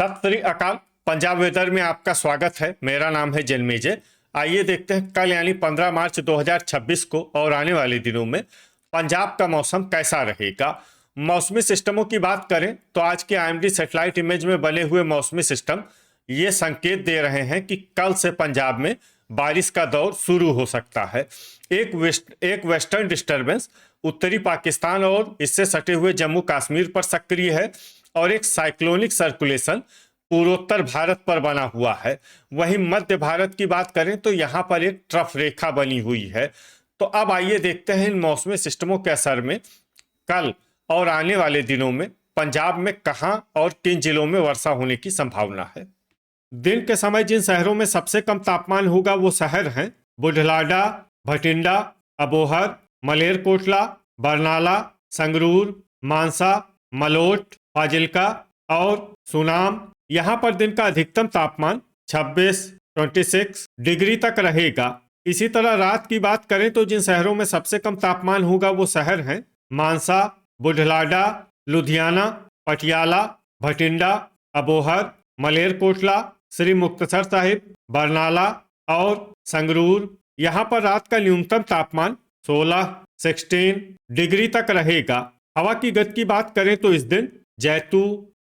सत श्री अकाल। पंजाब वेदर में आपका स्वागत है। मेरा नाम है जन्मेजय। आइए देखते हैं कल यानी 15 मार्च 2026 को और आने वाले दिनों में पंजाब का मौसम कैसा रहेगा। मौसमी सिस्टमों की बात करें तो आज के आईएमडी सैटेलाइट इमेज में बने हुए मौसमी सिस्टम ये संकेत दे रहे हैं कि कल से पंजाब में बारिश का दौर शुरू हो सकता है। एक वेस्टर्न डिस्टर्बेंस उत्तरी पाकिस्तान और इससे सटे हुए जम्मू कश्मीर पर सक्रिय है और एक साइक्लोनिक सर्कुलेशन पूर्वोत्तर भारत पर बना हुआ है। वहीं मध्य भारत की बात करें तो यहाँ पर एक ट्रफ रेखा बनी हुई है। तो अब आइए देखते हैं इन मौसमी सिस्टमों के असर में कल और आने वाले दिनों में पंजाब में कहां और किन जिलों में वर्षा होने की संभावना है। दिन के समय जिन शहरों में सबसे कम तापमान होगा वो शहर हैं बुढलाडा, भटिंडा, अबोहर, मलेरकोटला, बरनाला, संगरूर, मानसा, मलोट, फाजिल्का और सुनाम। यहाँ पर दिन का अधिकतम तापमान 26 डिग्री तक रहेगा। इसी तरह रात की बात करें तो जिन शहरों में सबसे कम तापमान होगा वो शहर हैं मानसा, बुढलाडा, लुधियाना, पटियाला, भटिंडा, अबोहर, मलेरकोटला, श्री मुक्तसर साहिब, बरनाला और संगरूर। यहाँ पर रात का न्यूनतम तापमान 16 डिग्री तक रहेगा। हवा की गति की बात करें तो इस दिन जैतू,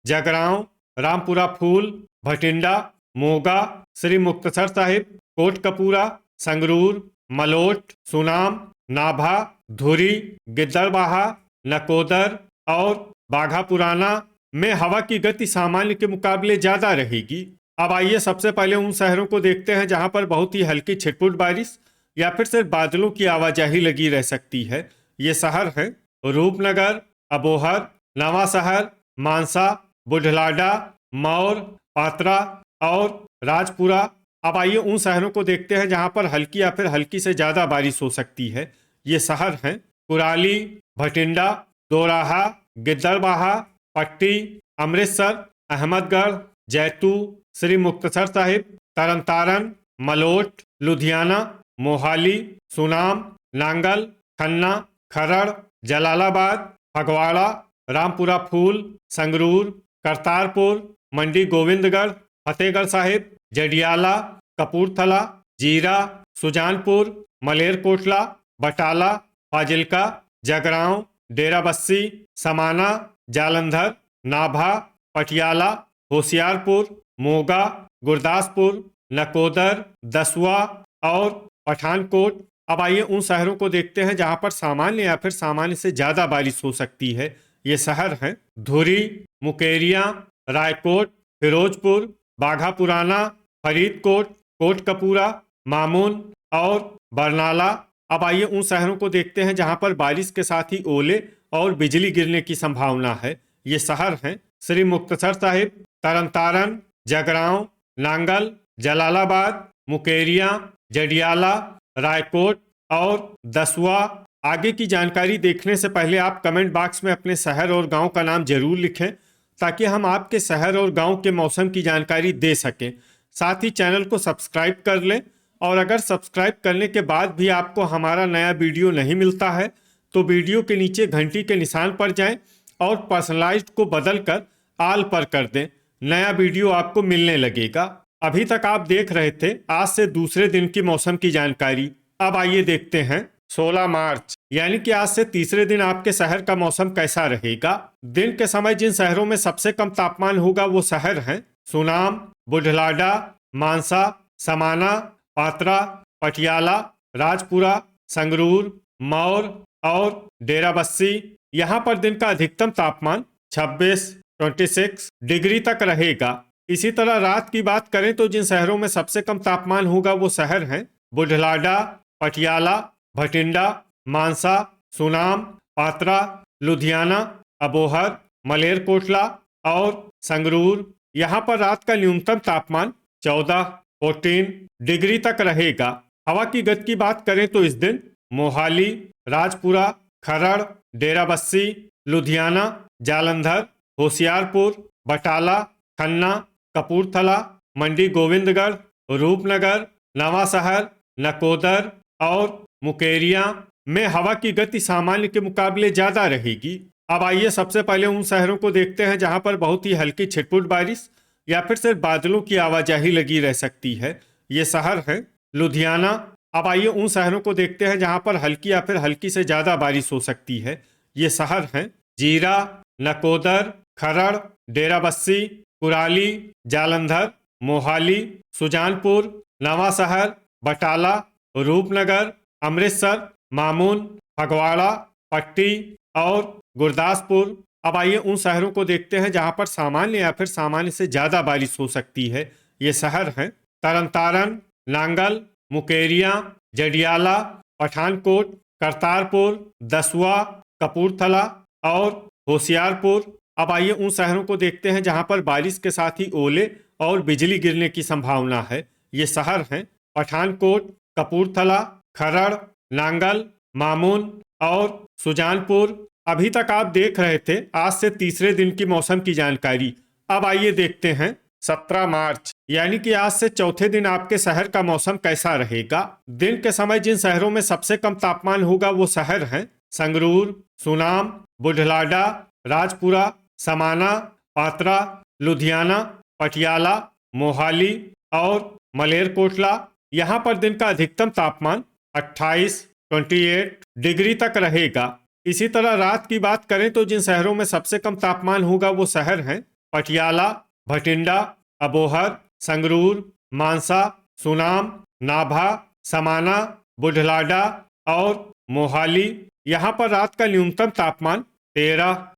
जगरांव, रामपुरा फूल, भटिंडा, मोगा, श्री मुक्तसर साहिब, कोटकपूरा, संगरूर, मलोट, सुनाम, नाभा, धुरी, गिद्दड़बाहा, नकोदर और बाघा पुराना में हवा की गति सामान्य के मुकाबले ज्यादा रहेगी। अब आइए सबसे पहले उन शहरों को देखते हैं जहां पर बहुत ही हल्की छिटपुट बारिश या फिर सिर्फ बादलों की आवाजाही लगी रह सकती है। ये शहर हैं रूपनगर, अबोहर, नवा शहर, मानसा, बुढलाडा, मौर, पात्रा और राजपुरा। अब आइए उन शहरों को देखते हैं जहां पर हल्की या फिर हल्की से ज्यादा बारिश हो सकती है। ये शहर हैं कुराली, भटिंडा, दोराहा, गिद्दड़बाहा, पट्टी, अमृतसर, अहमदगढ़, जैतू, श्री मुक्तसर साहिब, तरनतारन, मलोट, लुधियाना, मोहाली, सुनाम, नांगल, खन्ना, खरड़, जलालाबाद, फगवाड़ा, रामपुरा फूल, संगरूर, करतारपुर, मंडी गोविंदगढ़, फतेहगढ़ साहिब, जडियाला, कपूरथला, जीरा, सुजानपुर, मलेरकोटला, बटाला, फाजिल्का, जगरांव, डेराबस्सी, समाना, जालंधर, नाभा, पटियाला, होशियारपुर, मोगा, गुरदासपुर, नकोदर, दसुआ और पठानकोट। अब आइए उन शहरों को देखते हैं जहां पर सामान्य या फिर सामान्य से ज्यादा बारिश हो सकती है। ये शहर हैं धुरी, मुकेरिया, रायकोट, फिरोजपुर, बाघा पुराना, फरीदकोट, कोटकपूरा, मामून और बरनाला। अब आइए उन शहरों को देखते हैं जहां पर बारिश के साथ ही ओले और बिजली गिरने की संभावना है। ये शहर हैं श्री मुक्तसर साहिब, तरनतारन, जगरांव, नांगल, जलालाबाद, मुकेरिया, जडियाला, रायकोट और दसुआ। आगे की जानकारी देखने से पहले आप कमेंट बॉक्स में अपने शहर और गांव का नाम जरूर लिखें ताकि हम आपके शहर और गांव के मौसम की जानकारी दे सकें। साथ ही चैनल को सब्सक्राइब कर लें और अगर सब्सक्राइब करने के बाद भी आपको हमारा नया वीडियो नहीं मिलता है तो वीडियो के नीचे घंटी के निशान पर जाएं और पर्सनलाइज्ड को बदलकर आल पर कर दें। नया वीडियो आपको मिलने लगेगा। अभी तक आप देख रहे थे आज से दूसरे दिन की मौसम की जानकारी। अब आइए देखते हैं 16 मार्च यानी कि आज से तीसरे दिन आपके शहर का मौसम कैसा रहेगा। दिन के समय जिन शहरों में सबसे कम तापमान होगा वो शहर हैं सुनाम, बुढलाडा, मानसा, समाना, पात्रा, पटियाला, राजपुरा, संगरूर, मौर और डेराबस्सी। यहाँ पर दिन का अधिकतम तापमान 26 डिग्री तक रहेगा। इसी तरह रात की बात करें तो जिन शहरों में सबसे कम तापमान होगा वो शहर हैं बुढलाडा, पटियाला, भटिंडा, मानसा, सुनाम, पात्रा, लुधियाना, अबोहर, मलेरकोटला और संगरूर। यहाँ पर रात का न्यूनतम तापमान 14 डिग्री तक रहेगा। हवा की गति की बात करें तो इस दिन मोहाली, राजपुरा, खरड़, डेराबस्सी, लुधियाना, जालंधर, होशियारपुर, बटाला, खन्ना, कपूरथला, मंडी गोविंदगढ़, रूपनगर, नवा शहर, नकोदर और मुकेरिया में हवा की गति सामान्य के मुकाबले ज्यादा रहेगी। अब आइए सबसे पहले उन शहरों को देखते हैं जहां पर बहुत ही हल्की छिटपुट बारिश या फिर सिर्फ बादलों की आवाजाही लगी रह सकती है। ये शहर है लुधियाना। अब आइए उन शहरों को देखते हैं जहां पर हल्की या फिर हल्की से ज्यादा बारिश हो सकती है। ये शहर हैं जीरा, नकोदर, खरड़, डेराबस्सी, कुराली, जालंधर, मोहाली, सुजानपुर, नवां शहर, बटाला, रूपनगर, अमृतसर, मामून, फगवाड़ा, पट्टी और गुरदासपुर। अब आइए उन शहरों को देखते हैं जहां पर सामान्य या फिर सामान्य से ज्यादा बारिश हो सकती है। ये शहर हैं तरनतारन, नांगल, मुकेरियां, जडियाला, पठानकोट, करतारपुर, दसुआ, कपूरथला और होशियारपुर। अब आइए उन शहरों को देखते हैं जहां पर बारिश के साथ ही ओले और बिजली गिरने की संभावना है। ये शहर हैं पठानकोट, कपूरथला, खरड़, नांगल, मामून और सुजानपुर। अभी तक आप देख रहे थे आज से तीसरे दिन की मौसम की जानकारी। अब आइए देखते हैं 17 मार्च यानी कि आज से चौथे दिन आपके शहर का मौसम कैसा रहेगा। दिन के समय जिन शहरों में सबसे कम तापमान होगा वो शहर हैं संगरूर, सुनाम, बुढलाडा, राजपुरा, समाना, पात्रा, लुधियाना, पटियाला, मोहाली और मलेरकोटला। यहाँ पर दिन का अधिकतम तापमान 28 डिग्री तक रहेगा। इसी तरह रात की बात करें तो जिन शहरों में सबसे कम तापमान होगा वो शहर हैं पटियाला, भटिंडा, अबोहर, संगरूर, मानसा, सुनाम, नाभा, समाना, बुढलाडा और मोहाली। यहाँ पर रात का न्यूनतम तापमान 13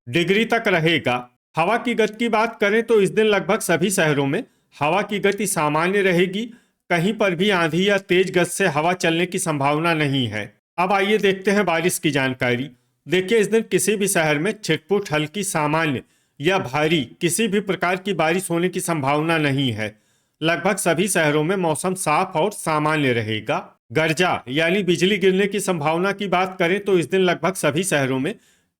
डिग्री तक रहेगा। हवा की गति की बात करें तो इस दिन लगभग सभी शहरों में हवा की गति सामान्य रहेगी। कहीं पर भी आंधी या तेज गति से हवा चलने की संभावना नहीं है। अब आइए देखते हैं बारिश की जानकारी। देखिए इस दिन किसी भी शहर में छिटपुट, हल्की, सामान्य या भारी किसी भी प्रकार की बारिश होने की संभावना नहीं है। लगभग सभी शहरों में मौसम साफ और सामान्य रहेगा। गर्जा यानी बिजली गिरने की संभावना की बात करें तो इस दिन लगभग सभी शहरों में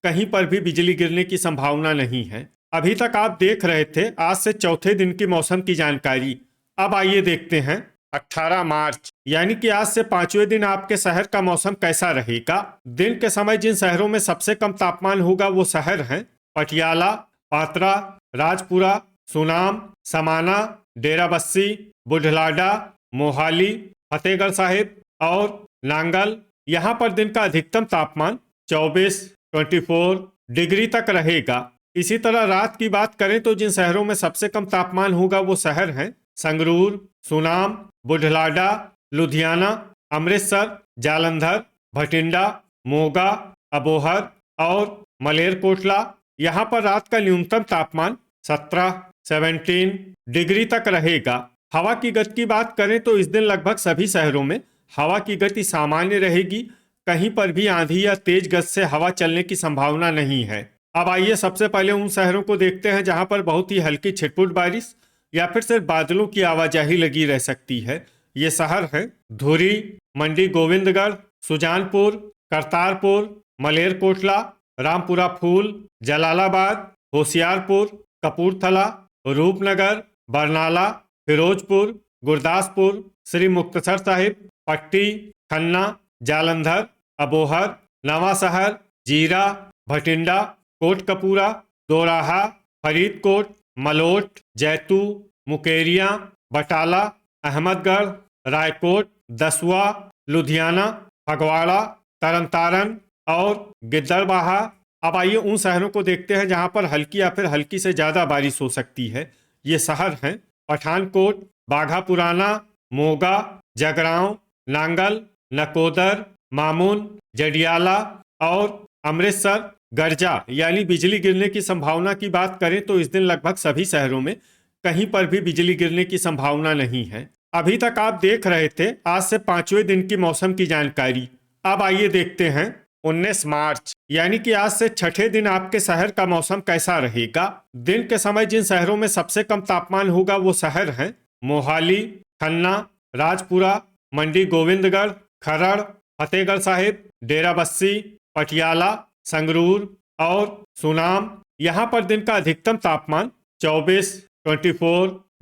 कहीं पर भी बिजली गिरने की संभावना नहीं है। अभी तक आप देख रहे थे आज से चौथे दिन की मौसम की जानकारी। अब आइए देखते हैं 18 मार्च यानी कि आज से पांचवें दिन आपके शहर का मौसम कैसा रहेगा। दिन के समय जिन शहरों में सबसे कम तापमान होगा वो शहर हैं पटियाला, पात्रा, राजपुरा, सुनाम, समाना, डेराबस्सी, बुढलाडा, मोहाली, फतेहगढ़ साहिब और नांगल। यहाँ पर दिन का अधिकतम तापमान 24 डिग्री तक रहेगा। इसी तरह रात की बात करें तो जिन शहरों में सबसे कम तापमान होगा वो शहर हैं संगरूर, सुनाम, बुढलाडा, लुधियाना, अमृतसर, जालंधर, भटिंडा, मोगा, अबोहर और मलेरकोटला। यहाँ पर रात का न्यूनतम तापमान 17 डिग्री तक रहेगा। हवा की गति की बात करें तो इस दिन लगभग सभी शहरों में हवा की गति सामान्य रहेगी। कहीं पर भी आंधी या तेज गति से हवा चलने की संभावना नहीं है। अब आइए सबसे पहले उन शहरों को देखते हैं जहां पर बहुत ही हल्की छिटपुट बारिश या फिर सिर्फ बादलों की आवाजाही लगी रह सकती है। ये शहर हैं धुरी, मंडी गोविंदगढ़, सुजानपुर, करतारपुर, मलेरकोटला, रामपुरा फूल, जलालाबाद, होशियारपुर, कपूरथला, रूपनगर, बरनाला, फिरोजपुर, गुरदासपुर, श्री मुक्तसर साहिब, पट्टी, खन्ना, जालंधर, अबोहर, नवां शहर, जीरा, भटिंडा, कोटकपूरा, दोराहा, फरीदकोट, मलोट, जैतू, मुकेरियां, बटाला, अहमदगढ़, रायकोट, दसुआ, लुधियाना, फगवाड़ा, तरनतारन और गिद्दड़बाहा। अब आइए उन शहरों को देखते हैं जहां पर हल्की या फिर हल्की से ज्यादा बारिश हो सकती है। ये शहर हैं पठानकोट, बाघा पुराना, मोगा, जगरांव, नांगल, नकोदर, मामून, जडियाला और अमृतसर। गर्जा यानी बिजली गिरने की संभावना की बात करें तो इस दिन लगभग सभी शहरों में कहीं पर भी बिजली गिरने की संभावना नहीं है। अभी तक आप देख रहे थे आज से पांचवें दिन की मौसम की जानकारी। अब आइए देखते हैं 19 मार्च यानी कि आज से छठे दिन आपके शहर का मौसम कैसा रहेगा। दिन के समय जिन शहरों में सबसे कम तापमान होगा वो शहर हैं मोहाली, खन्ना, राजपुरा, मंडी गोविंदगढ़, खरड़, फतेहगढ़ साहिब, डेराबस्सी, पटियाला, संगरूर और सुनाम। यहाँ पर दिन का अधिकतम तापमान 24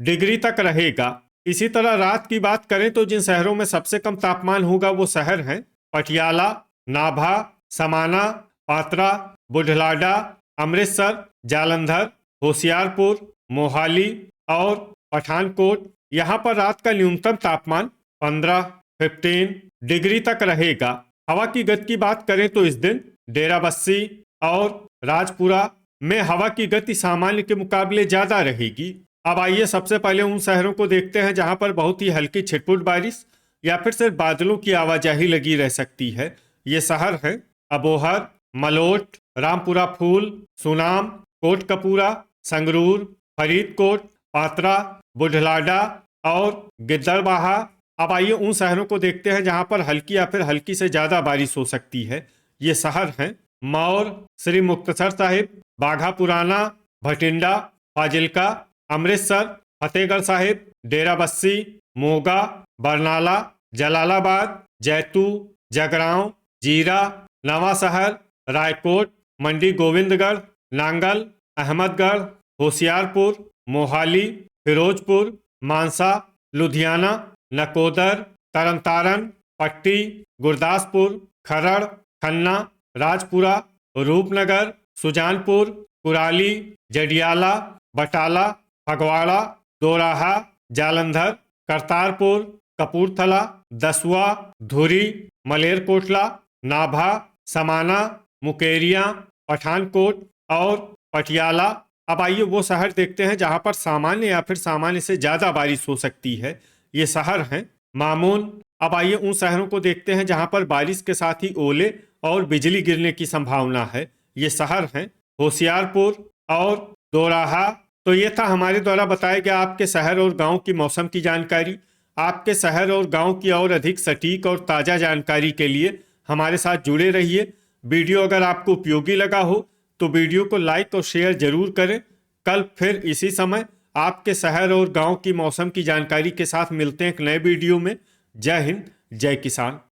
डिग्री तक रहेगा। इसी तरह रात की बात करें तो जिन शहरों में सबसे कम तापमान होगा वो शहर हैं पटियाला, नाभा, समाना, पात्रा, बुढलाडा, अमृतसर, जालंधर, होशियारपुर, मोहाली और पठानकोट। यहाँ पर रात का न्यूनतम तापमान 15 डिग्री तक रहेगा। हवा की गति की बात करें तो इस दिन डेराबस्सी और राजपुरा में हवा की गति सामान्य के मुकाबले ज्यादा रहेगी। अब आइए सबसे पहले उन शहरों को देखते हैं जहां पर बहुत ही हल्की छिटपुट बारिश या फिर सिर्फ बादलों की आवाजाही लगी रह सकती है। ये शहर है अबोहर, मलोट, रामपुरा फूल, सुनाम, कोटकपूरा, संगरूर, फरीदकोट, पात्रा, बुढ़लाडा और गिद्दड़बाहा। अब आइए उन शहरों को देखते हैं जहां पर हल्की या फिर हल्की से ज्यादा बारिश हो सकती है। ये शहर हैं मौर, श्री मुक्तसर साहिब, बाघा पुराना, भटिंडा, फाजिल्का, अमृतसर, फतेहगढ़ साहिब, डेराबस्सी, मोगा, बरनाला, जलालाबाद, जैतू, जगरांव, जीरा, नवा शहर, रायकोट, मंडी गोविंदगढ़, नांगल, अहमदगढ़, होशियारपुर, मोहाली, फिरोजपुर, मानसा, लुधियाना, नकोदर, तरनतारन, पट्टी, गुरदासपुर, खरड़, खन्ना, राजपुरा, रूपनगर, सुजानपुर, कुराली, जडियाला, बटाला, फगवाड़ा, दोराहा, जालंधर, करतारपुर, कपूरथला, दसुआ, धुरी, मलेरकोटला, नाभा, समाना, मुकेरिया, पठानकोट और पटियाला। अब आइए वो शहर देखते हैं जहां पर सामान्य या फिर सामान्य से ज्यादा बारिश हो सकती है। ये शहर हैं मामून। अब आइए उन शहरों को देखते हैं जहां पर बारिश के साथ ही ओले और बिजली गिरने की संभावना है। ये शहर हैं होशियारपुर और दोराहा। तो ये था हमारे द्वारा बताया गया आपके शहर और गांव की मौसम की जानकारी। आपके शहर और गांव की और अधिक सटीक और ताज़ा जानकारी के लिए हमारे साथ जुड़े रहिए। वीडियो अगर आपको उपयोगी लगा हो तो वीडियो को लाइक और शेयर जरूर करें। कल फिर इसी समय आपके शहर और गांव की मौसम की जानकारी के साथ मिलते हैं एक नए वीडियो में। जय हिंद, जय किसान।